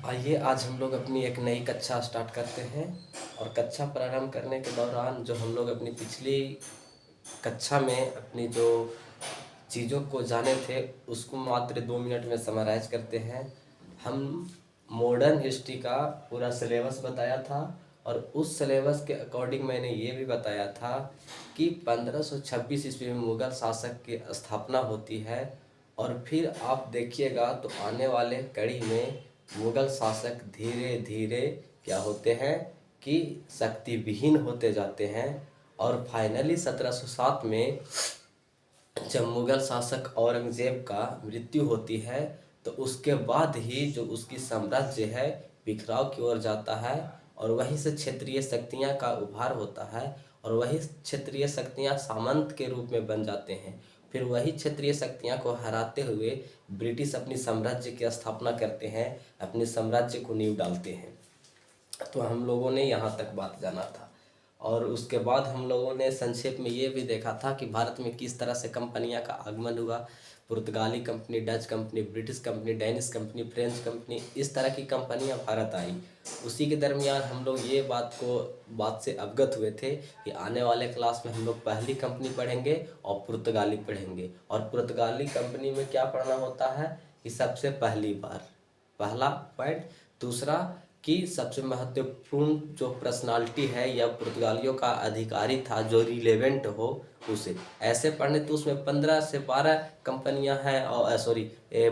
आइए आज हम लोग अपनी एक नई कक्षा स्टार्ट करते हैं। और कक्षा प्रारंभ करने के दौरान जो हम लोग अपनी पिछली कक्षा में अपनी जो चीज़ों को जाने थे उसको मात्र 2 मिनट में समराइज करते हैं। हम मॉडर्न हिस्ट्री का पूरा सिलेबस बताया था और उस सिलेबस के अकॉर्डिंग मैंने ये भी बताया था कि 1526 ईस्वी में मुग़ल शासक की स्थापना होती है। और फिर आप देखिएगा तो आने वाले कड़ी में मुग़ल शासक धीरे धीरे क्या होते हैं कि शक्ति विहीन होते जाते हैं। और फाइनली 1707 में जब मुग़ल शासक औरंगज़ेब का मृत्यु होती है तो उसके बाद ही जो उसकी साम्राज्य है बिखराव की ओर जाता है। और वहीं से क्षेत्रीय शक्तियाँ का उभार होता है और वही क्षेत्रीय शक्तियाँ सामंत के रूप में बन जाते हैं। फिर वही क्षेत्रीय शक्तियाँ को हराते हुए ब्रिटिश अपनी साम्राज्य की स्थापना करते हैं, अपने साम्राज्य को नींव डालते हैं। तो हम लोगों ने यहाँ तक बात जाना था। और उसके बाद हम लोगों ने संक्षेप में ये भी देखा था कि भारत में किस तरह से कंपनियां का आगमन हुआ। पुर्तगाली company, Dutch company, British company, Danish company, French company, इस तरह की कंपनियां भारत आई। उसी के दरमियान हम लोग ये बात से अवगत हुए थे कि आने वाले क्लास में हम लोग पहली कंपनी पढ़ेंगे और पुर्तगाली पढ़ेंगे। और पुर्तगाली कंपनी में क्या पढ़ना होता है कि सबसे पहली बार, पहला पॉइंट। दूसरा कि सबसे महत्वपूर्ण जो पर्सनालिटी है या पुर्तगालियों का अधिकारी था जो रिलेवेंट हो उसे ऐसे पढ़ने। तो उसमें 15 से 12 कंपनियां हैं और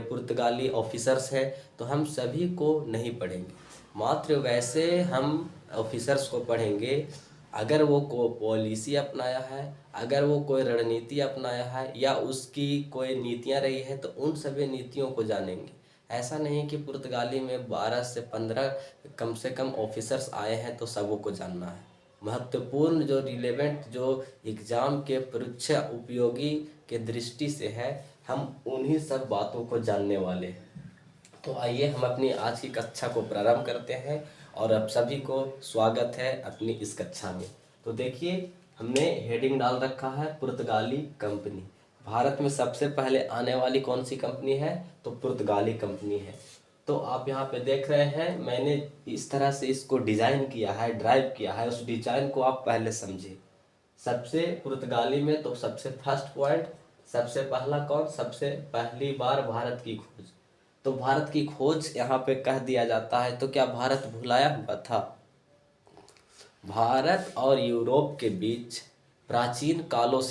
पुर्तगाली ऑफिसर्स हैं। तो हम सभी को नहीं पढ़ेंगे, मात्र वैसे हम ऑफिसर्स को पढ़ेंगे अगर वो को पॉलिसी अपनाया है, अगर वो कोई रणनीति अपनाया है या उसकी कोई नीतियां रही है तो उन सभी नीतियों को जानेंगे। ऐसा नहीं कि पुर्तगाली में 12 से 15 कम से कम ऑफिसर्स आए हैं तो सबों को जानना है। महत्वपूर्ण जो रिलेवेंट जो एग्ज़ाम के परीक्षा उपयोगी के दृष्टि से है, हम उन्हीं सब बातों को जानने वाले हैं। तो आइए हम अपनी आज की कक्षा को प्रारंभ करते हैं और अब सभी को स्वागत है अपनी इस कक्षा में। तो देखिए हमने हेडिंग डाल रखा है पुर्तगाली कंपनी। भारत में सबसे पहले आने वाली कौन सी कंपनी है तो पुर्तगाली कंपनी है। तो आप यहाँ पे देख रहे हैं मैंने इस तरह से इसको डिज़ाइन किया है, ड्राइव किया है। उस डिज़ाइन को आप पहले समझिए। सबसे पुर्तगाली में तो सबसे फर्स्ट पॉइंट, सबसे पहला कौन, सबसे पहली बार भारत की खोज। तो भारत की खोज यहाँ पे कह दिया जाता है तो क्या भारत भुलाया हुआ था? भारत और यूरोप के बीच प्राचीन कालों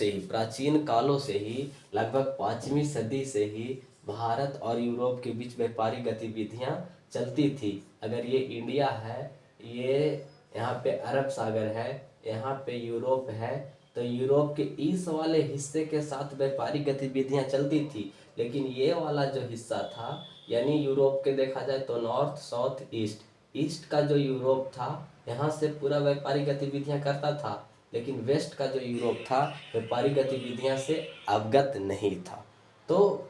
से ही लगभग 5वीं सदी से ही भारत और यूरोप के बीच व्यापारिक गतिविधियां चलती थी। अगर ये इंडिया है, ये यहाँ पे अरब सागर है, यहाँ पे यूरोप है, तो यूरोप के इस वाले हिस्से के साथ व्यापारिक गतिविधियां चलती थी। लेकिन ये वाला जो हिस्सा था यानी यूरोप के देखा जाए तो नॉर्थ, साउथ, ईस्ट का जो यूरोप था यहाँ से पूरा व्यापारिक गतिविधियां करता था। लेकिन वेस्ट का जो यूरोप था व्यापारिक गतिविधियां से अवगत नहीं था। तो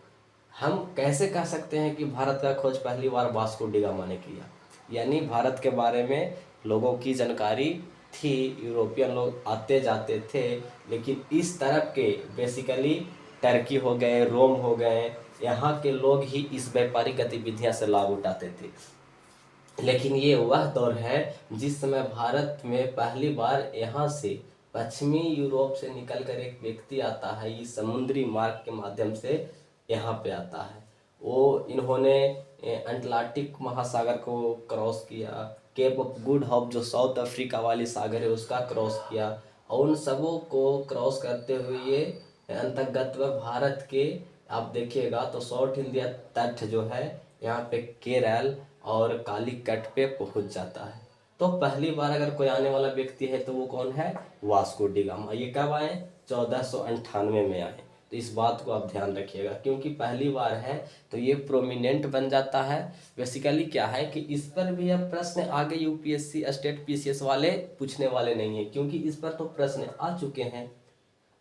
हम कैसे कह सकते हैं कि भारत का खोज पहली बार वास्को डी गामा ने किया? यानी भारत के बारे में लोगों की जानकारी थी, यूरोपियन लोग आते जाते थे, लेकिन इस तरफ के बेसिकली टर्की हो गए, रोम हो गए, यहाँ के लोग ही इस व्यापारिक गतिविधियां से लाभ उठाते थे। लेकिन ये वह दौर है जिस समय भारत में पहली बार यहाँ से पश्चिमी यूरोप से निकलकर एक व्यक्ति आता है, इस समुद्री मार्ग के माध्यम से यहाँ पे आता है। वो इन्होंने अटलांटिक महासागर को क्रॉस किया, केप ऑफ गुड होप जो साउथ अफ्रीका वाली सागर है उसका क्रॉस किया, और उन सबों को क्रॉस करते हुए ये अंतर्गत भारत के आप देखिएगा तो साउथ इंडिया तट जो है यहाँ पे केरल और कालीकट पे पहुंच जाता है। तो पहली बार अगर कोई आने वाला व्यक्ति है तो वो कौन है? Vasco D gamma. ये कब आए? 1498 में आए। तो इस बात को आप ध्यान रखिएगा क्योंकि पहली बार है तो ये प्रोमिनेंट बन जाता है। बेसिकली क्या है कि इस पर भी अब प्रश्न आगे यूपीएससी स्टेट पीसीएस वाले पूछने वाले नहीं है क्योंकि इस पर तो प्रश्न आ चुके हैं।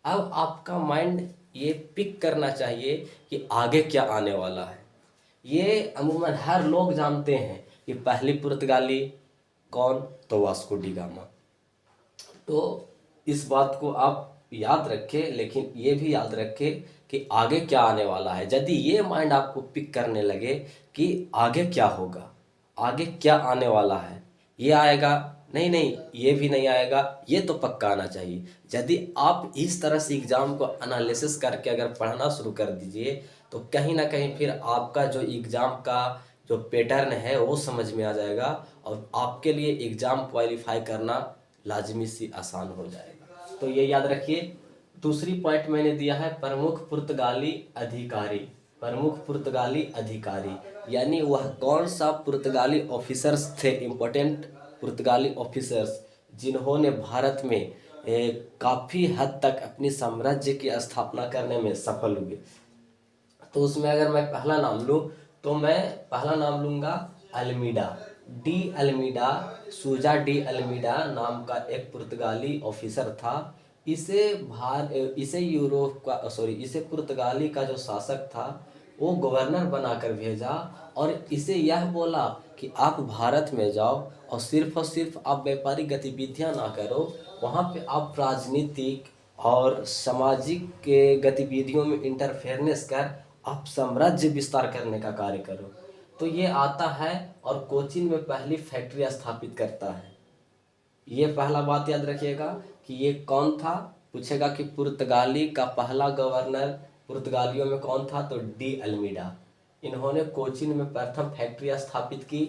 अब आपका माइंड ये पिक करना चाहिए कि आगे क्या आने वाला है। ये अमूमन हर लोग जानते हैं कि पहली पुर्तगाली कौन, तो वास्को डी गामा। तो इस बात को आप याद रखें, लेकिन ये भी याद रखें कि आगे क्या आने वाला है। यदि ये माइंड आपको पिक करने लगे कि आगे क्या होगा, आगे क्या आने वाला है, ये आएगा, नहीं नहीं ये भी नहीं आएगा, ये तो पक्का आना चाहिए। यदि आप इस तरह से एग्ज़ाम को एनालिसिस करके अगर पढ़ना शुरू कर दीजिए तो कहीं ना कहीं फिर आपका जो एग्ज़ाम का जो पैटर्न है वो समझ में आ जाएगा और आपके लिए एग्ज़ाम क्वालिफाई करना लाजमी सी आसान हो जाएगा। तो ये याद रखिए। दूसरी पॉइंट मैंने दिया है प्रमुख पुर्तगाली अधिकारी। प्रमुख पुर्तगाली अधिकारी यानी वह कौन सा पुर्तगाली ऑफिसर्स थे, इम्पोर्टेंट पुर्तगाली ऑफिसर्स जिन्होंने भारत में काफ़ी हद तक अपनी साम्राज्य की स्थापना करने में सफल हुए। तो उसमें अगर मैं पहला नाम लूँ तो मैं पहला नाम लूँगा अल्मीडा, डी अल्मीडा। सूजा डी अल्मीडा नाम का एक पुर्तगाली ऑफिसर था। इसे यूरोप का इसे पुर्तगाली का जो शासक था वो गवर्नर बनाकर भेजा और इसे यह बोला कि आप भारत में जाओ और सिर्फ आप व्यापारिक गतिविधियां ना करो, वहाँ पे आप राजनीतिक और सामाजिक के गतिविधियों में इंटरफेरेंस कर आप साम्राज्य विस्तार करने का कार्य करो। तो ये आता है और कोचीन में पहली फैक्ट्री स्थापित करता है। ये पहला बात याद रखिएगा कि ये कौन था। पूछेगा कि पुर्तगाली का पहला गवर्नर पुर्तगालियों में कौन था, तो डी अल्मीडा। इन्होंने कोचीन में प्रथम फैक्ट्री स्थापित की।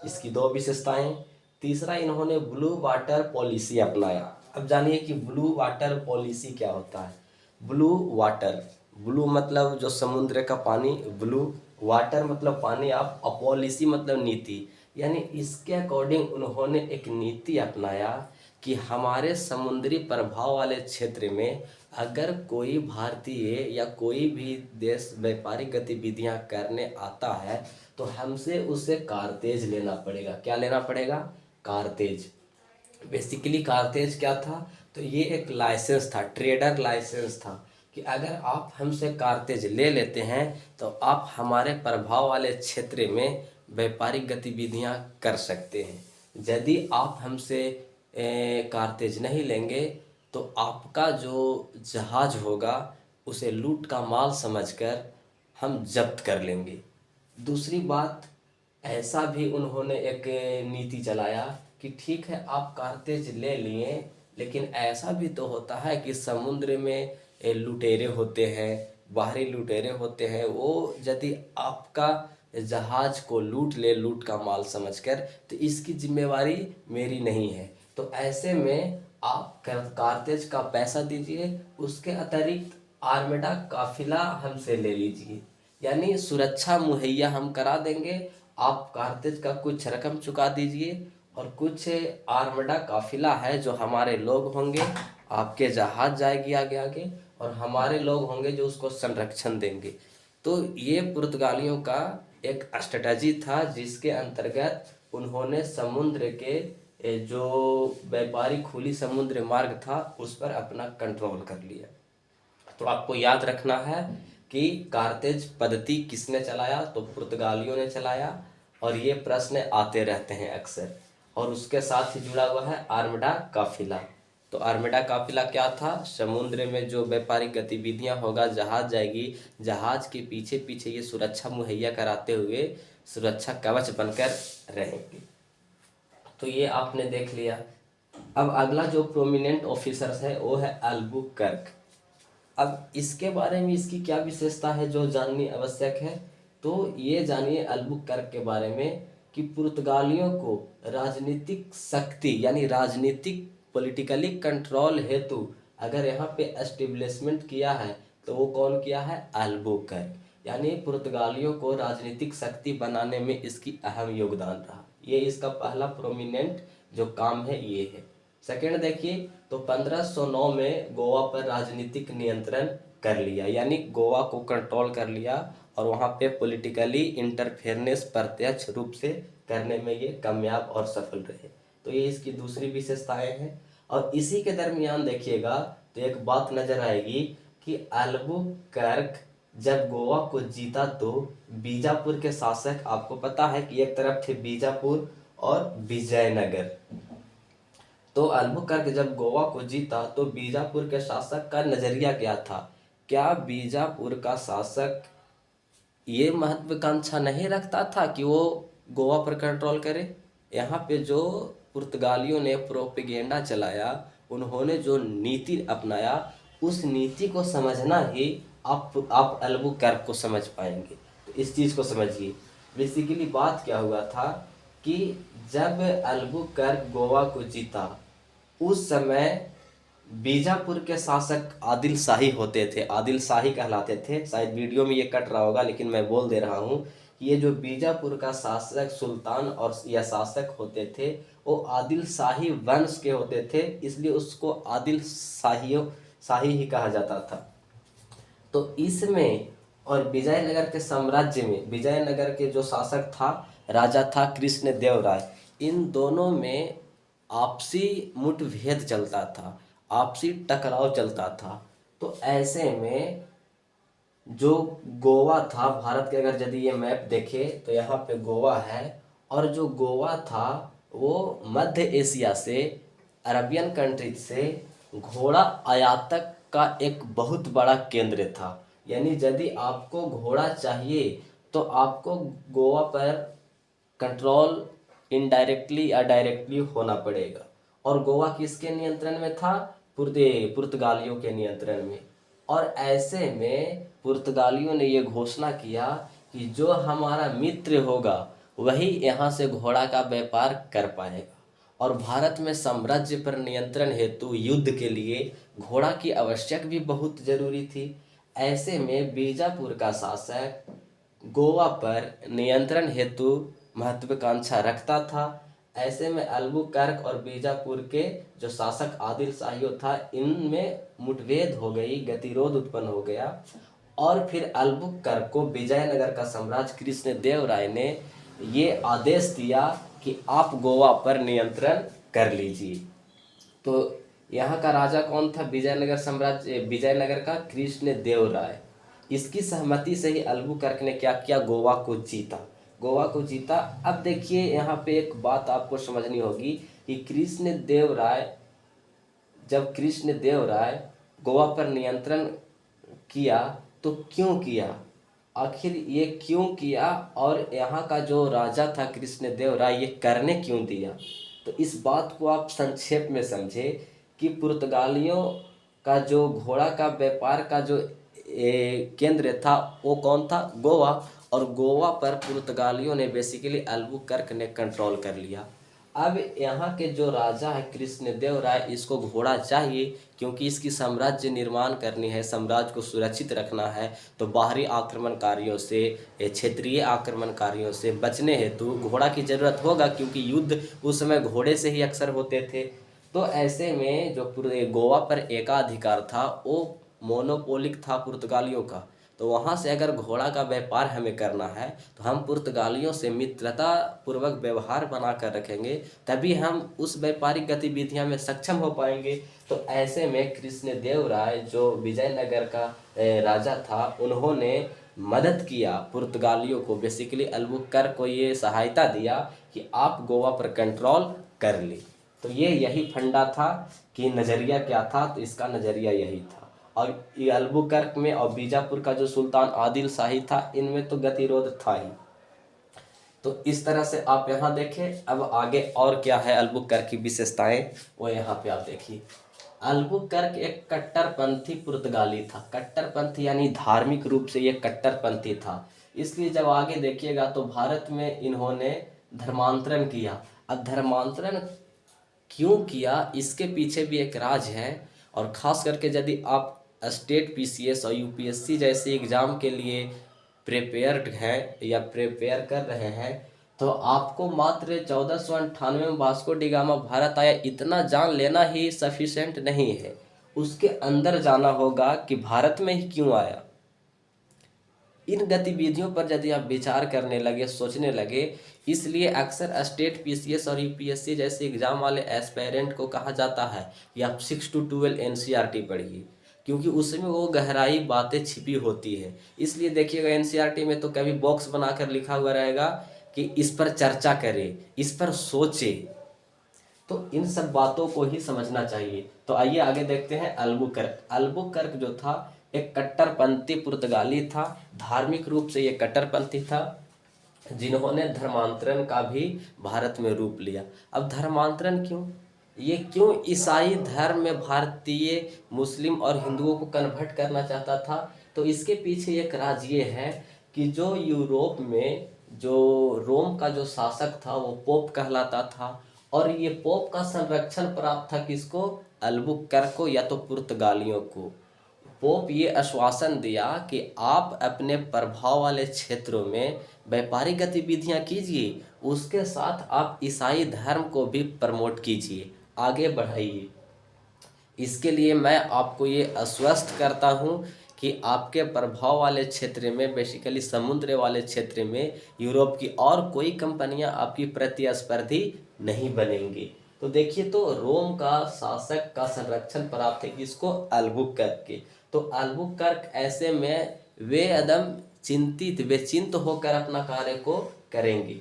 इसकी दो विशेषताएं। तीसरा, इन्होंने ब्लू वाटर पॉलिसी अपनाया। अब जानिए कि ब्लू वाटर पॉलिसी क्या होता है। ब्लू वाटर, ब्लू मतलब जो समुद्र का पानी, ब्लू वाटर मतलब पानी, आप पॉलिसी मतलब नीति, यानी इसके अकॉर्डिंग उन्होंने एक नीति अपनाया कि हमारे समुद्री प्रभाव वाले क्षेत्र में अगर कोई भारतीय या कोई भी देश व्यापारिक गतिविधियां करने आता है तो हमसे उसे कारतेज लेना पड़ेगा। क्या लेना पड़ेगा? कारतेज। बेसिकली कारतेज क्या था, तो ये एक लाइसेंस था, ट्रेडर लाइसेंस था कि अगर आप हमसे कारतेज ले लेते हैं तो आप हमारे प्रभाव वाले क्षेत्र में व्यापारिक गतिविधियां कर सकते हैं। यदि आप हमसे कारतेज नहीं लेंगे तो आपका जो जहाज होगा उसे लूट का माल समझकर हम जब्त कर लेंगे। दूसरी बात, ऐसा भी उन्होंने एक नीति चलाया कि ठीक है आप कारतेज ले लिए, लेकिन ऐसा भी तो होता है कि समुद्र में लुटेरे होते हैं, बाहरी लुटेरे होते हैं, वो यदि आपका जहाज को लूट ले लूट का माल समझकर, तो इसकी जिम्मेवारी मेरी नहीं है। तो ऐसे में आप कारतेज का पैसा दीजिए, उसके अतिरिक्त आर्मेडा काफिला हमसे ले लीजिए, यानी सुरक्षा मुहैया हम करा देंगे। आप कारतेज का कुछ रकम चुका दीजिए और कुछ आर्मडा काफिला है जो हमारे लोग होंगे, आपके जहाज जाएगी आगे आगे, और हमारे लोग होंगे जो उसको संरक्षण देंगे। तो ये पुर्तगालियों का एक स्ट्रेटजी था जिसके अंतर्गत उन्होंने समुद्र के जो व्यापारी खुली समुद्र मार्ग था उस पर अपना कंट्रोल कर लिया। तो आपको याद रखना है कि कारतेज पद्धति किसने चलाया, तो पुर्तगालियों ने चलाया, और ये प्रश्न आते रहते हैं अक्सर। और उसके साथ ही जुड़ा हुआ है आर्मडा काफिला। तो आर्मडा काफिला क्या था, समुद्र में जो व्यापारिक गतिविधियां होगा, जहाज जाएगी, जहाज के पीछे पीछे ये सुरक्षा मुहैया कराते हुए सुरक्षा कवच बनकर रहेंगे। तो ये आपने देख लिया। अब अगला जो प्रोमिनेंट ऑफिसर्स है वो है अल्बुकर्क। अब इसके बारे में इसकी क्या विशेषता है जो जाननी आवश्यक है, तो ये जानिए अल्बुकर्क के बारे में कि पुर्तगालियों को राजनीतिक शक्ति यानी राजनीतिक पॉलिटिकली कंट्रोल हेतु अगर यहाँ पे एस्टेब्लिशमेंट किया है तो वो कौन किया है, अल्बुकर्क। यानी पुर्तगालियों को राजनीतिक शक्ति बनाने में इसकी अहम योगदान रहा। ये इसका पहला प्रोमिनेंट जो काम है ये है। सेकेंड देखिए, तो 1509 में गोवा पर राजनीतिक नियंत्रण कर लिया, यानी गोवा को कंट्रोल कर लिया और वहाँ पे पॉलिटिकली इंटरफेरेंस प्रत्यक्ष रूप से करने में ये कामयाब और सफल रहे। तो ये इसकी दूसरी विशेषताएं हैं। और इसी के दरमियान देखिएगा तो एक बात नजर आएगी कि अल्बुकर्क जब गोवा को जीता तो बीजापुर के शासक, आपको पता है कि एक तरफ थे बीजापुर और विजयनगर, तो अल्बुकर्क जब गोवा को जीता तो बीजापुर के शासक का नजरिया क्या था, क्या बीजापुर का शासक ये महत्वाकांक्षा नहीं रखता था कि वो गोवा पर कंट्रोल करे। यहाँ पे जो पुर्तगालियों ने प्रोपेगेंडा चलाया, उन्होंने जो नीति अपनाया, उस नीति को समझना ही आप अल्बुकर्क को समझ पाएंगे। तो इस चीज़ को समझिए। बेसिकली बात क्या हुआ था कि जब अल्बुकर्क गोवा को जीता, उस समय बीजापुर के शासक आदिल शाही होते थे, आदिल शाही कहलाते थे। शायद वीडियो में ये कट रहा होगा, लेकिन मैं बोल दे रहा हूँ कि ये जो बीजापुर का शासक सुल्तान और या शासक होते थे, वो आदिल शाही वंश के होते थे, इसलिए उसको आदिल शाही ही कहा जाता था। तो इसमें और विजयनगर के साम्राज्य में विजयनगर के जो शासक था, राजा था कृष्णदेवराय, इन दोनों में आपसी मुठभेद चलता था, आपसी टकराव चलता था। तो ऐसे में जो गोवा था, भारत के अगर यदि ये मैप देखे तो यहाँ पे गोवा है, और जो गोवा था वो मध्य एशिया से, अरबियन कंट्री से घोड़ा आयातक का एक बहुत बड़ा केंद्र था। यानी यदि आपको घोड़ा चाहिए तो आपको गोवा पर कंट्रोल इनडायरेक्टली या डायरेक्टली होना पड़ेगा। और गोवा किसके नियंत्रण में था? पुर्तगालियों के नियंत्रण में। और ऐसे में पुर्तगालियों ने ये घोषणा किया कि जो हमारा मित्र होगा वही यहाँ से घोड़ा का व्यापार कर पाएगा। और भारत में साम्राज्य पर नियंत्रण हेतु युद्ध के लिए घोड़ा की आवश्यक भी बहुत जरूरी थी। ऐसे में बीजापुर का शासक गोवा पर नियंत्रण हेतु महत्वाकांक्षा रखता था। ऐसे में अल्बुकर्क और बीजापुर के जो शासक आदिल शाही था, इनमें मुठभेद हो गई, गतिरोध उत्पन्न हो गया। और फिर अल्बुकर्क को विजयनगर का सम्राट कृष्णदेवराय ने ये आदेश दिया कि आप गोवा पर नियंत्रण कर लीजिए। तो यहाँ का राजा कौन था? विजयनगर साम्राज्य, विजयनगर का कृष्णदेवराय। इसकी सहमति से ही अल्बुकर्क ने क्या किया? गोवा को जीता, गोवा को जीता। अब देखिए यहाँ पे एक बात आपको समझनी होगी कि कृष्णदेवराय गोवा पर नियंत्रण किया तो क्यों किया, आखिर ये क्यों किया, और यहाँ का जो राजा था कृष्णदेवराय ये करने क्यों दिया? तो इस बात को आप संक्षेप में समझे कि पुर्तगालियों का जो घोड़ा का व्यापार का जो केंद्र था वो कौन था? गोवा। और गोवा पर पुर्तगालियों ने बेसिकली अल्बुकर्क ने कंट्रोल कर लिया। अब यहाँ के जो राजा है कृष्णदेवराय, इसको घोड़ा चाहिए क्योंकि इसकी साम्राज्य निर्माण करनी है, साम्राज्य को सुरक्षित रखना है। तो बाहरी आक्रमणकारियों से, क्षेत्रीय आक्रमणकारियों से बचने हेतु घोड़ा की ज़रूरत होगा, क्योंकि युद्ध उस समय घोड़े से ही अक्सर होते थे। तो ऐसे में जो पूरे गोवा पर एकाधिकार था वो मोनोपोलिक था पुर्तगालियों का। तो वहाँ से अगर घोड़ा का व्यापार हमें करना है तो हम पुर्तगालियों से मित्रता पूर्वक व्यवहार बना कर रखेंगे, तभी हम उस व्यापारिक गतिविधियां में सक्षम हो पाएंगे। तो ऐसे में कृष्णदेवराय जो विजयनगर का राजा था, उन्होंने मदद किया पुर्तगालियों को, बेसिकली अल्बुकर्क को ये सहायता दिया कि आप गोवा पर कंट्रोल कर ले। तो ये यही फंडा था कि नज़रिया क्या था, तो इसका नज़रिया यही था। और ये अल्बुकर्क में और बीजापुर का जो सुल्तान आदिल शाही था, इनमें तो गतिरोध था ही। तो इस तरह से आप यहाँ देखें। अब आगे और क्या है अल्बुकर्क की विशेषताएं, वो यहाँ पे आप देखिए। अल्बुकर्क एक कट्टरपंथी पुर्तगाली था। कट्टरपंथी यानी धार्मिक रूप से ये कट्टरपंथी था। इसलिए जब आगे देखिएगा तो भारत में इन्होंने धर्मांतरण किया। अब धर्मांतरण क्यों किया, इसके पीछे भी एक राज है। और ख़ास करके यदि आप स्टेट पीसीएस और यूपीएससी जैसे एग्ज़ाम के लिए प्रिपेयर्ड हैं या प्रिपेयर कर रहे हैं, तो आपको मात्र 1498 में वास्को डी गामा भारत आया इतना जान लेना ही सफिशेंट नहीं है। उसके अंदर जाना होगा कि भारत में ही क्यों आया। इन गतिविधियों पर यदि आप विचार करने लगे, सोचने लगे, इसलिए अक्सर स्टेट पीसीएस और यूपीएससी जैसे एग्जाम वाले एस्पायरेंट को कहा जाता है कि आप 6 to 12 एनसीईआरटी पढ़िए, क्योंकि उसमें वो गहराई बातें छिपी होती है। इसलिए देखिएगा एनसीईआरटी में तो कभी बॉक्स बनाकर लिखा हुआ रहेगा कि इस पर चर्चा करें, इस पर सोचे। तो इन सब बातों को ही समझना चाहिए। तो आइए आगे देखते हैं अल्बुकर्क। अल्बुकर्क जो था एक कट्टरपंथी पुर्तगाली था, धार्मिक रूप से ये कट्टरपंथी था। जिन्होंने धर्मांतरण का भी भारत में रूप लिया। अब धर्मांतरण क्यों? ये क्यों ईसाई धर्म में भारतीय मुस्लिम और हिंदुओं को कन्वर्ट करना चाहता था? तो इसके पीछे एक राज ये है कि जो यूरोप में जो रोम का जो शासक था वो पोप कहलाता था, और ये पोप का संरक्षण प्राप्त था किसको? अल्बुकर्क को या तो पुर्तगालियों को। पोप ये आश्वासन दिया कि आप अपने प्रभाव वाले क्षेत्रों में व्यापारिक गतिविधियां कीजिए, उसके साथ आप ईसाई धर्म को भी प्रमोट कीजिए, आगे बढ़ाइए। इसके लिए मैं आपको ये आश्वस्त करता हूँ कि आपके प्रभाव वाले क्षेत्र में, बेसिकली समुद्र वाले क्षेत्र में, यूरोप की और कोई कंपनियां आपकी प्रतिस्पर्धी नहीं बनेंगी। तो देखिए, तो रोम का शासक का संरक्षण प्राप्त है किसको? अल्बुकर्क के। तो अल्बुकर्क ऐसे में वे एकदम बेचिंत होकर अपना कार्य को करेंगे।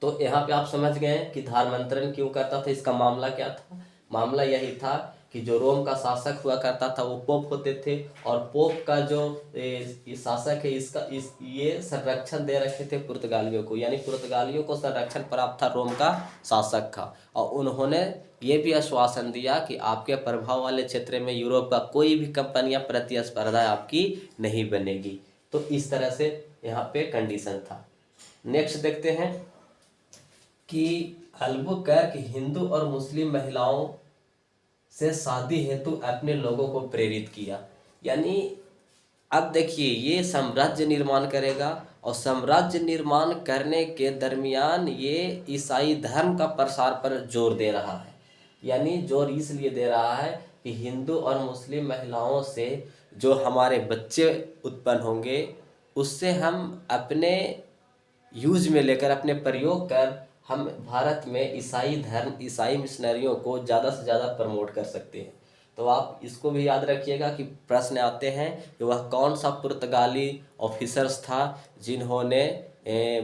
तो यहाँ पे आप समझ गए कि धर्मांतरण क्यों करता था, इसका मामला क्या था? मामला यही था कि जो रोम का शासक हुआ करता था वो पोप होते थे, और पोप का जो शासक है ये संरक्षण दे रखे थे पुर्तगालियों को, यानी पुर्तगालियों को संरक्षण प्राप्त था रोम का शासक का। और उन्होंने ये भी आश्वासन दिया कि आपके प्रभाव वाले क्षेत्र में यूरोप का कोई भी कंपनियां प्रतिस्पर्धा आपकी नहीं बनेगी। तो इस तरह से यहाँ पे कंडीशन था। नेक्स्ट देखते हैं कि अल्बुकर्क हिंदू और मुस्लिम महिलाओं से शादी हेतु अपने लोगों को प्रेरित किया। यानी अब देखिए, ये साम्राज्य निर्माण करेगा, और साम्राज्य निर्माण करने के दरमियान ये ईसाई धर्म का प्रसार पर जोर दे रहा है। यानी जोर इसलिए दे रहा है कि हिंदू और मुस्लिम महिलाओं से जो हमारे बच्चे उत्पन्न होंगे उससे हम अपने यूज में लेकर, अपने प्रयोग कर, हम भारत में ईसाई धर्म, ईसाई मिशनरियों को ज़्यादा से ज़्यादा प्रमोट कर सकते हैं। तो आप इसको भी याद रखिएगा कि प्रश्न आते हैं कि वह कौन सा पुर्तगाली ऑफिसर्स था जिन्होंने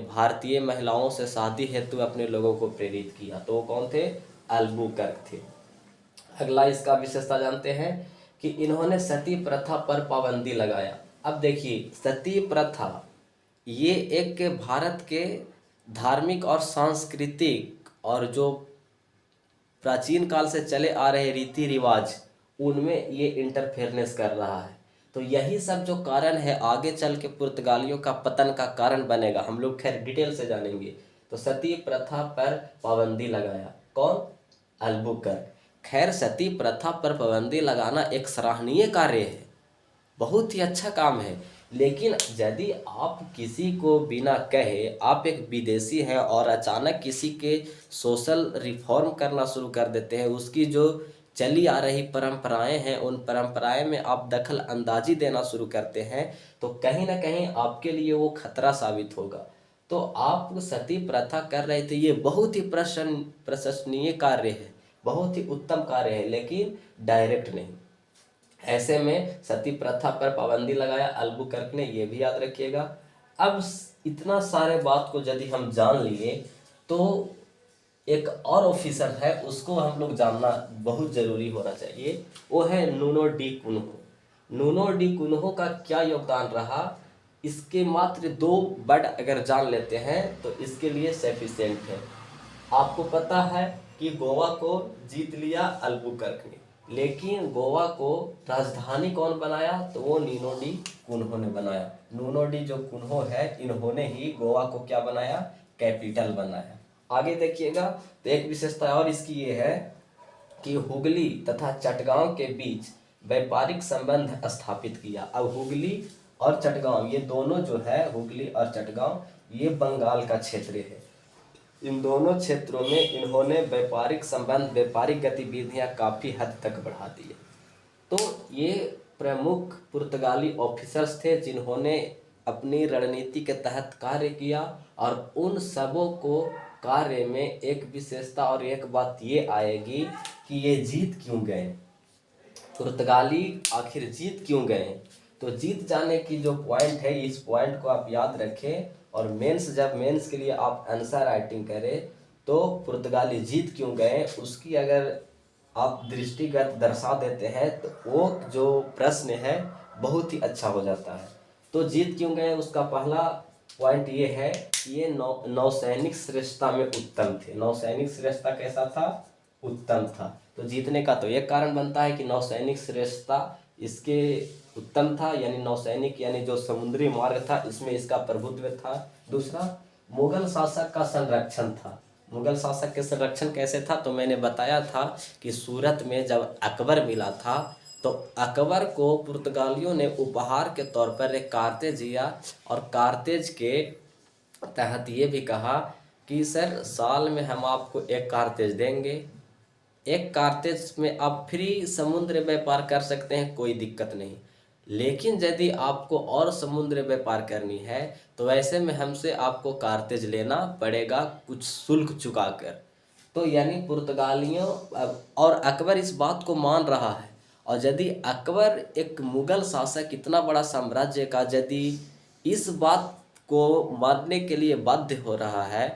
भारतीय महिलाओं से शादी हेतु अपने लोगों को प्रेरित किया। तो वो कौन थे? अल्बुकर्क थे। अगला इसका विशेषता जानते हैं कि इन्होंने सती प्रथा पर पाबंदी लगाया। अब देखिए, सती प्रथा ये एक भारत के धार्मिक और सांस्कृतिक और जो प्राचीन काल से चले आ रहे रीति रिवाज, उनमें ये इंटरफेरेंस कर रहा है। तो यही सब जो कारण है आगे चल के पुर्तगालियों का पतन का कारण बनेगा, हम लोग खैर डिटेल से जानेंगे। तो सती प्रथा पर पाबंदी लगाया कौन? अल्बुकर्क। खैर, सती प्रथा पर पाबंदी लगाना एक सराहनीय कार्य है, बहुत ही अच्छा काम है। लेकिन यदि आप किसी को बिना कहे, आप एक विदेशी हैं और अचानक किसी के सोशल रिफॉर्म करना शुरू कर देते हैं, उसकी जो चली आ रही परंपराएं हैं उन परंपराएं में आप दखल अंदाजी देना शुरू करते हैं, तो कहीं ना कहीं आपके लिए वो खतरा साबित होगा। तो आप सती प्रथा कर रहे थे, ये बहुत ही प्रशंसनीय कार्य है, बहुत ही उत्तम कार्य है, लेकिन डायरेक्ट नहीं। ऐसे में सती प्रथा पर पाबंदी लगाया अल्बुकर्क ने, ये भी याद रखिएगा। अब इतना सारे बात को यदि हम जान लिए तो एक और ऑफिसर है, उसको हम लोग जानना बहुत जरूरी होना चाहिए, वो है नूनो डी कुन्हो। नूनो डी कुन्हो का क्या योगदान रहा, इसके मात्र 2 वर्ड अगर जान लेते हैं तो इसके लिए सफिशिएंट है। आपको पता है कि गोवा को जीत लिया अल्बुकर्क ने, लेकिन गोवा को राजधानी कौन बनाया? तो वो नीनो डी कुन्हो ने बनाया। नूनो डी जो कुन्हो है, इन्होंने ही गोवा को क्या बनाया? कैपिटल बनाया। आगे देखिएगा, तो एक विशेषता और इसकी ये है कि हुगली तथा चटगांव के बीच व्यापारिक संबंध स्थापित किया। अब हुगली और चटगांव, ये दोनों जो है, हुगली और चटगांव, ये बंगाल का क्षेत्र है। इन दोनों क्षेत्रों में इन्होंने व्यापारिक संबंध, व्यापारिक गतिविधियां काफ़ी हद तक बढ़ा दी। तो ये प्रमुख पुर्तगाली ऑफिसर्स थे जिन्होंने अपनी रणनीति के तहत कार्य किया, और उन सबों को कार्य में एक विशेषता और एक बात ये आएगी कि ये जीत क्यों गए, पुर्तगाली आखिर जीत क्यों गए। तो जीत जाने की जो पॉइंट है, इस पॉइंट को आप याद रखें, और जब मेंस के लिए आप आंसर राइटिंग करें तो पुर्तगाली जीत क्यों गए उसकी अगर आप दृष्टिगत दर्शा देते हैं तो वो जो प्रश्न है बहुत ही अच्छा हो जाता है। तो जीत क्यों गए, उसका पहला पॉइंट ये है ये नौसैनिक श्रेष्ठता में उत्तम थे। नौसैनिक श्रेष्ठता कैसा था? उत्तम था। तो जीतने का तो एक कारण बनता है कि नौसैनिक श्रेष्ठता इसके उत्तम था, यानी नौसैनिक यानी जो समुद्री मार्ग था इसमें इसका प्रभुत्व था। दूसरा, मुगल शासक का संरक्षण था। मुगल शासक के संरक्षण कैसे था? तो मैंने बताया था कि सूरत में जब अकबर मिला था तो अकबर को पुर्तगालियों ने उपहार के तौर पर एक कारतेज दिया, और कारतेज के तहत ये भी कहा कि सर साल में हम आपको एक कारतेज देंगे, एक कारतेज में आप फ्री समुद्र व्यापार कर सकते हैं, कोई दिक्कत नहीं। लेकिन यदि आपको और समुद्र व्यापार करनी है तो ऐसे में हमसे आपको कारतेज लेना पड़ेगा कुछ शुल्क चुकाकर। तो यानी पुर्तगालियों और अकबर इस बात को मान रहा है। और यदि अकबर एक मुगल शासक इतना बड़ा साम्राज्य का यदि इस बात को मानने के लिए बाध्य हो रहा है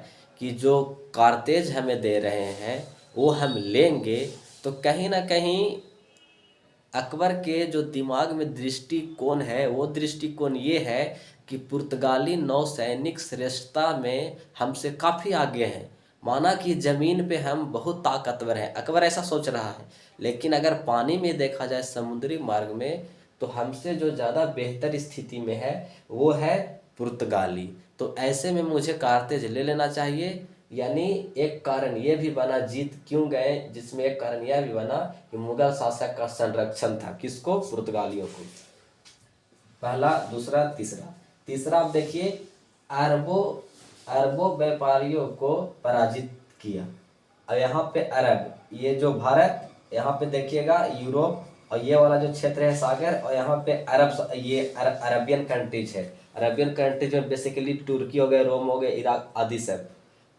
कि जो कारतेज हमें दे रहे हैं वो हम लेंगे, तो कहीं ना कहीं अकबर के जो दिमाग में दृष्टिकोण है वो दृष्टिकोण ये है कि पुर्तगाली नौसैनिक श्रेष्ठता में हमसे काफ़ी आगे हैं। माना कि ज़मीन पे हम बहुत ताकतवर हैं, अकबर ऐसा सोच रहा है। लेकिन अगर पानी में देखा जाए, समुद्री मार्ग में, तो हमसे जो ज़्यादा बेहतर स्थिति में है वो है पुर्तगाली। तो ऐसे में मुझे कारतेज ले लेना चाहिए। यानी एक कारण ये भी बना जीत क्यों गए, जिसमें एक कारण यह भी बना कि मुगल शासक का संरक्षण था। किसको? पुर्तगालियों को। पहला, दूसरा, तीसरा। तीसरा आप देखिए, अरबों अरबों व्यापारियों को पराजित किया। और यहाँ पे अरब, ये जो भारत, यहाँ पे देखिएगा यूरोप, और ये वाला जो क्षेत्र है सागर, और यहाँ पे अरब, ये अरबियन कंट्रीज है। अरबियन कंट्रीज में बेसिकली तुर्की हो गए, रोम हो गए, इराक आदि सब।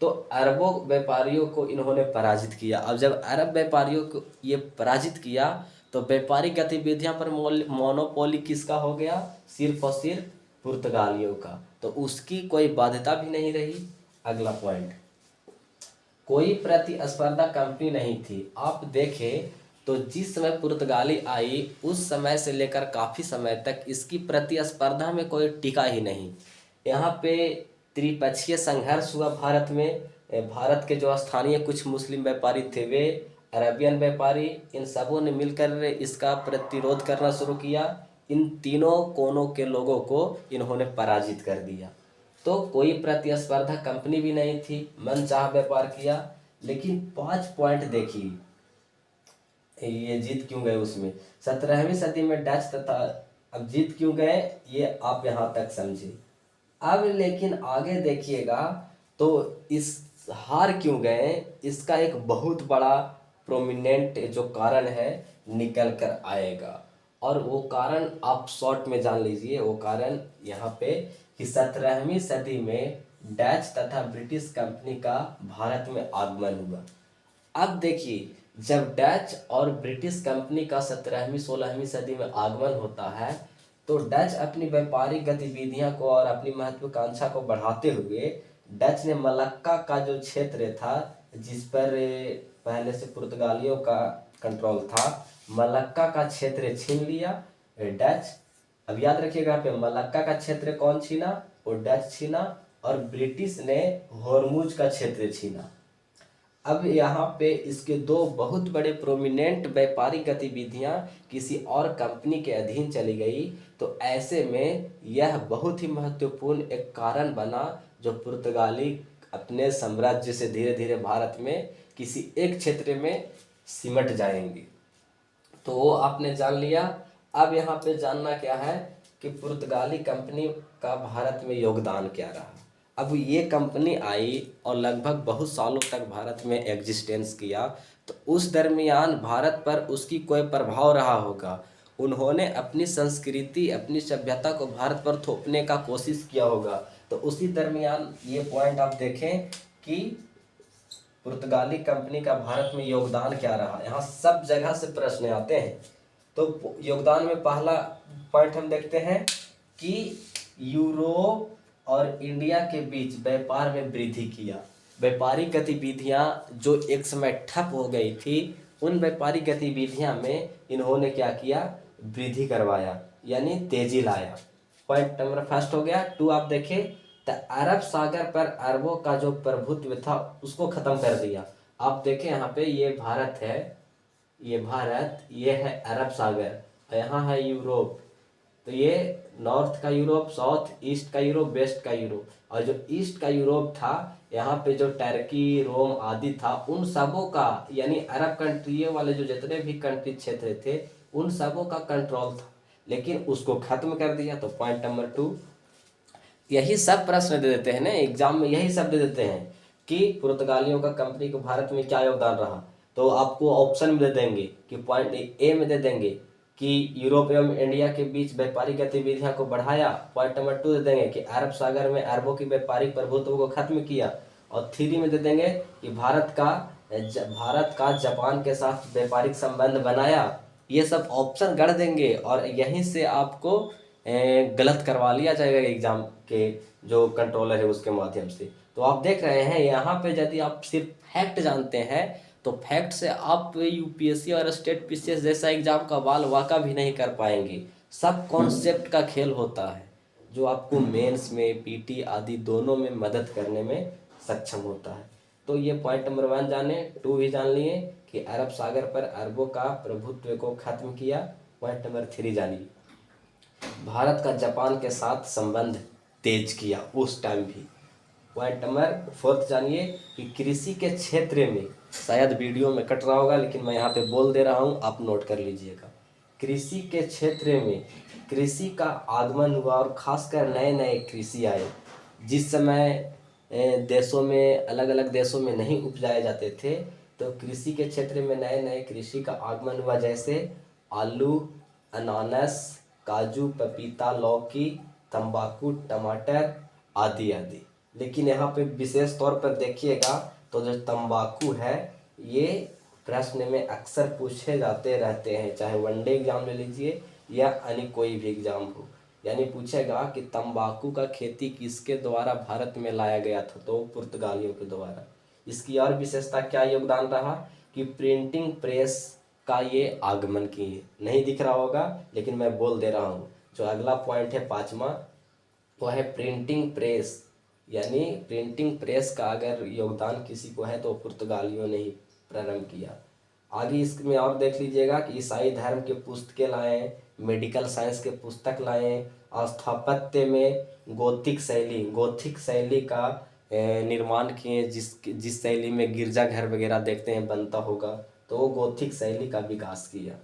तो अरबों व्यापारियों को इन्होंने पराजित किया। अब जब अरब व्यापारियों को ये पराजित किया तो व्यापारिक गतिविधियां पर मोनोपोली किसका हो गया? सिर्फ और सिर्फ पुर्तगालियों का। तो उसकी कोई बाध्यता भी नहीं रही। अगला पॉइंट, कोई प्रतिस्पर्धा कंपनी नहीं थी। आप देखें तो जिस समय पुर्तगाली आई उस समय से लेकर काफ़ी समय तक इसकी प्रतिस्पर्धा में कोई टिका ही नहीं। यहाँ पे त्रिपक्षीय संघर्ष हुआ भारत में। भारत के जो स्थानीय कुछ मुस्लिम व्यापारी थे, वे अरबियन व्यापारी, इन सबों ने मिलकर इसका प्रतिरोध करना शुरू किया। इन तीनों कोनों के लोगों को इन्होंने पराजित कर दिया। तो कोई प्रतिस्पर्धा कंपनी भी नहीं थी, मनचाहा व्यापार किया। लेकिन 5 पॉइंट देखिए, ये जीत क्यों गए उसमें। 17वीं सदी में डच तथा, अब जीत क्यों गए ये आप यहाँ तक समझे। अब लेकिन आगे देखिएगा तो इस हार क्यों गए, इसका एक बहुत बड़ा प्रोमिनेंट जो कारण है निकल कर आएगा। और वो कारण आप शॉर्ट में जान लीजिए। वो कारण यहाँ पे कि 17वीं सदी में डच तथा ब्रिटिश कंपनी का भारत में आगमन हुआ। अब देखिए, जब डच और ब्रिटिश कंपनी का 17वीं 16वीं सदी में आगमन होता है तो डच अपनी व्यापारिक गतिविधियां को और अपनी महत्वाकांक्षा को बढ़ाते हुए डच ने मलक्का का जो क्षेत्र था, जिस पर पहले से पुर्तगालियों का कंट्रोल था, मलक्का का क्षेत्र छीन लिया डच। अब याद रखिएगा यहाँ पे मलक्का का क्षेत्र कौन छीना? वो डच छीना। और ब्रिटिश ने हॉर्मुज का क्षेत्र छीना। अब यहाँ पे इसके दो बहुत बड़े प्रोमिनेंट व्यापारिक गतिविधियाँ किसी और कंपनी के अधीन चली गई। तो ऐसे में यह बहुत ही महत्वपूर्ण एक कारण बना जो पुर्तगाली अपने साम्राज्य से धीरे धीरे भारत में किसी एक क्षेत्र में सिमट जाएंगे। तो वो आपने जान लिया। अब यहाँ पे जानना क्या है कि पुर्तगाली कंपनी का भारत में योगदान क्या रहा। अब ये कंपनी आई और लगभग बहुत सालों तक भारत में एग्जिस्टेंस किया। तो उस दरमियान भारत पर उसकी कोई प्रभाव रहा होगा। उन्होंने अपनी संस्कृति, अपनी सभ्यता को भारत पर थोपने का कोशिश किया होगा। तो उसी दरमियान ये पॉइंट आप देखें कि पुर्तगाली कंपनी का भारत में योगदान क्या रहा। यहाँ सब जगह से प्रश्न आते हैं। तो योगदान में पहला पॉइंट हम देखते हैं कि यूरोप और इंडिया के बीच व्यापार में वृद्धि किया। व्यापारिक गतिविधियां जो एक समय ठप हो गई थी, उन व्यापारिक गतिविधियां में इन्होंने क्या किया? वृद्धि करवाया, यानी तेजी लाया। पॉइंट नंबर फर्स्ट हो गया। 2 आप देखें, तो अरब सागर पर अरबों का जो प्रभुत्व था उसको ख़त्म कर दिया। आप देखें यहाँ पे, ये भारत है, ये भारत, ये है अरब सागर, और यहाँ है यूरोप। तो ये नॉर्थ का यूरोप, साउथ ईस्ट का यूरोप, वेस्ट का यूरोप। और जो ईस्ट का यूरोप था, यहाँ पे जो टर्की, रोम आदि था, उन सबों का, यानी अरब कंट्री वाले जो जितने भी कंट्री क्षेत्र थे, उन सबों का कंट्रोल था, लेकिन उसको खत्म कर दिया। तो पॉइंट नंबर 2, यही सब प्रश्न दे देते हैं ना एग्जाम में, यही सब दे देते हैं कि पुर्तगालियों का कंपनी को भारत में क्या योगदान रहा। तो आपको ऑप्शन में दे देंगे कि पॉइंट ए में दे देंगे कि यूरोप एवं इंडिया के बीच व्यापारिक गतिविधियां को बढ़ाया। पॉइंट नंबर 2 दे देंगे कि अरब सागर में अरबों की व्यापारिक प्रभुत्व को खत्म किया। और 3 में दे देंगे कि भारत का जापान के साथ व्यापारिक संबंध बनाया। ये सब ऑप्शन गढ़ देंगे और यहीं से आपको गलत करवा लिया जाएगा एग्जाम के जो कंट्रोलर है उसके माध्यम से। तो आप देख रहे हैं यहाँ पे, यदि आप सिर्फ फैक्ट जानते हैं तो फैक्ट से आप यूपीएससी और स्टेट पीसीएस जैसा एग्जाम का बाल वाका भी नहीं कर पाएंगे। सब कॉन्सेप्ट का खेल होता है जो आपको मेंस में, पीटी आदि दोनों में मदद करने में सक्षम होता है। तो ये पॉइंट नंबर 1 जाने, 2 भी जान लिए कि अरब सागर पर अरबों का प्रभुत्व को खत्म किया। पॉइंट नंबर 3 जानिए, भारत का जापान के साथ संबंध तेज किया उस टाइम भी। पॉइंट नंबर 4 जानिए कि कृषि के क्षेत्र में, शायद वीडियो में कट रहा होगा लेकिन मैं यहाँ पे बोल दे रहा हूँ, आप नोट कर लीजिएगा। कृषि के क्षेत्र में कृषि का आगमन हुआ और खासकर नए नए कृषि आए, जिस समय देशों में, अलग अलग देशों में नहीं उपजाए जाते थे, तो कृषि के क्षेत्र में नए नए कृषि का आगमन हुआ, जैसे आलू, अनानास, काजू, पपीता, लौकी, तंबाकू, टमाटर आदि आदि। लेकिन यहाँ पे विशेष तौर पर देखिएगा तो जो तंबाकू है, ये प्रश्न में अक्सर पूछे जाते रहते हैं, चाहे वनडे एग्जाम ले लीजिए या अन्य कोई भी एग्जाम हो। यानी पूछेगा कि तंबाकू का खेती किसके द्वारा भारत में लाया गया था, तो पुर्तगालियों के द्वारा। इसकी और विशेषता क्या योगदान रहा कि प्रिंटिंग प्रेस का ये आगमन किए। नहीं दिख रहा होगा लेकिन मैं बोल दे रहा हूँ। जो अगला पॉइंट है 5वां, वो है प्रिंटिंग प्रेस। यानी प्रिंटिंग प्रेस का अगर योगदान किसी को है तो पुर्तगालियों ने ही प्रारंभ किया। आगे इसमें और देख लीजिएगा कि ईसाई धर्म के पुस्तकें लाए, मेडिकल साइंस के पुस्तक लाए, और स्थापत्य में गोथिक शैली का निर्माण किए, जिस शैली में गिरजाघर वगैरह देखते हैं बनता होगा, तो वो गोथिक शैली का विकास किया।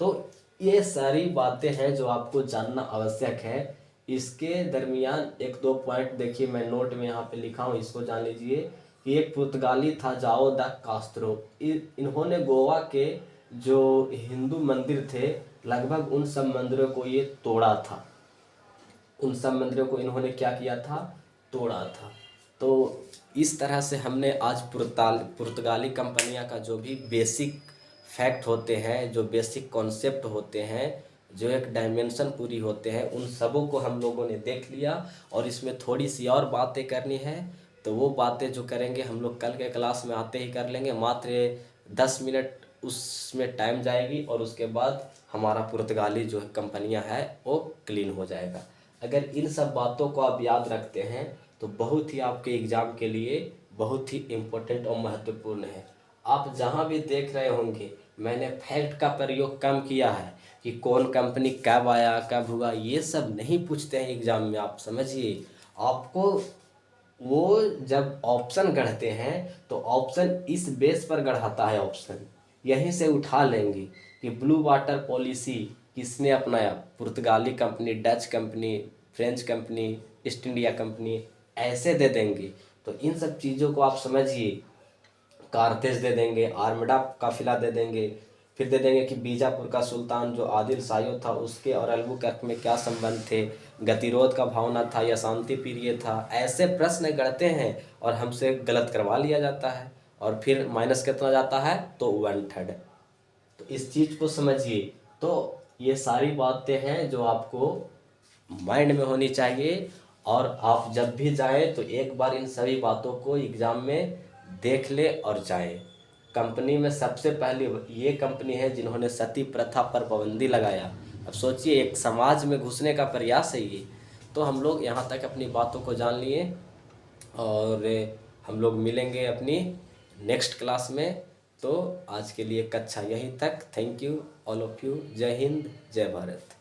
तो ये सारी बातें हैं जो आपको जानना आवश्यक है। इसके दरमियान 1-2 पॉइंट देखिए, मैं नोट में यहाँ पे लिखा हूँ, इसको जान लीजिए कि एक पुर्तगाली था जाओ दा कास्त्रो। इन्होंने गोवा के जो हिंदू मंदिर थे, लगभग उन सब मंदिरों को ये तोड़ा था। उन सब मंदिरों को इन्होंने क्या किया था, तोड़ा था। तो इस तरह से हमने आज पुर्तगाली कंपनियां का जो भी बेसिक फैक्ट होते हैं, जो बेसिक कॉन्सेप्ट होते हैं, जो एक डायमेंशन पूरी होते हैं, उन सबों को हम लोगों ने देख लिया। और इसमें थोड़ी सी और बातें करनी है, तो वो बातें जो करेंगे हम लोग कल के क्लास में आते ही कर लेंगे। मात्र 10 मिनट उसमें टाइम जाएगी और उसके बाद हमारा पुर्तगाली जो कंपनियां है वो क्लीन हो जाएगा। अगर इन सब बातों को आप याद रखते हैं तो बहुत ही आपके एग्ज़ाम के लिए बहुत ही इम्पोर्टेंट और महत्वपूर्ण है। आप जहाँ भी देख रहे होंगे, मैंने फैक्ट का प्रयोग कम किया है कि कौन कंपनी कब आया कब हुआ, ये सब नहीं पूछते हैं एग्ज़ाम में। आप समझिए, आपको वो जब ऑप्शन गढ़ते हैं तो ऑप्शन इस बेस पर गढ़ाता है, ऑप्शन यहीं से उठा लेंगे कि ब्लू वाटर पॉलिसी किसने अपनाया, पुर्तगाली company, Dutch company, French company, east India company, ऐसे दे देंगे। तो इन सब चीज़ों को आप समझिए। कारतेज दे देंगे, आर्मडा काफिला दे देंगे, फिर दे देंगे कि बीजापुर का सुल्तान जो आदिल शाही था उसके और अल्बुकर्क में क्या संबंध थे, गतिरोध का भावना था या शांति प्रिय था। ऐसे प्रश्न गढ़ते हैं और हमसे गलत करवा लिया जाता है, और फिर माइनस कितना जाता है, तो 1/3। तो इस चीज़ को समझिए। तो ये सारी बातें हैं जो आपको माइंड में होनी चाहिए, और आप जब भी जाएं तो एक बार इन सभी बातों को एग्ज़ाम में देख ले और जाएं। कंपनी में सबसे पहले ये कंपनी है जिन्होंने सती प्रथा पर पाबंदी लगाया। अब सोचिए, एक समाज में घुसने का प्रयास है ये। तो हम लोग यहाँ तक अपनी बातों को जान लिए और हम लोग मिलेंगे अपनी नेक्स्ट क्लास में। तो आज के लिए कक्षा यहीं तक। Thank you all of you. जय हिंद, जय भारत।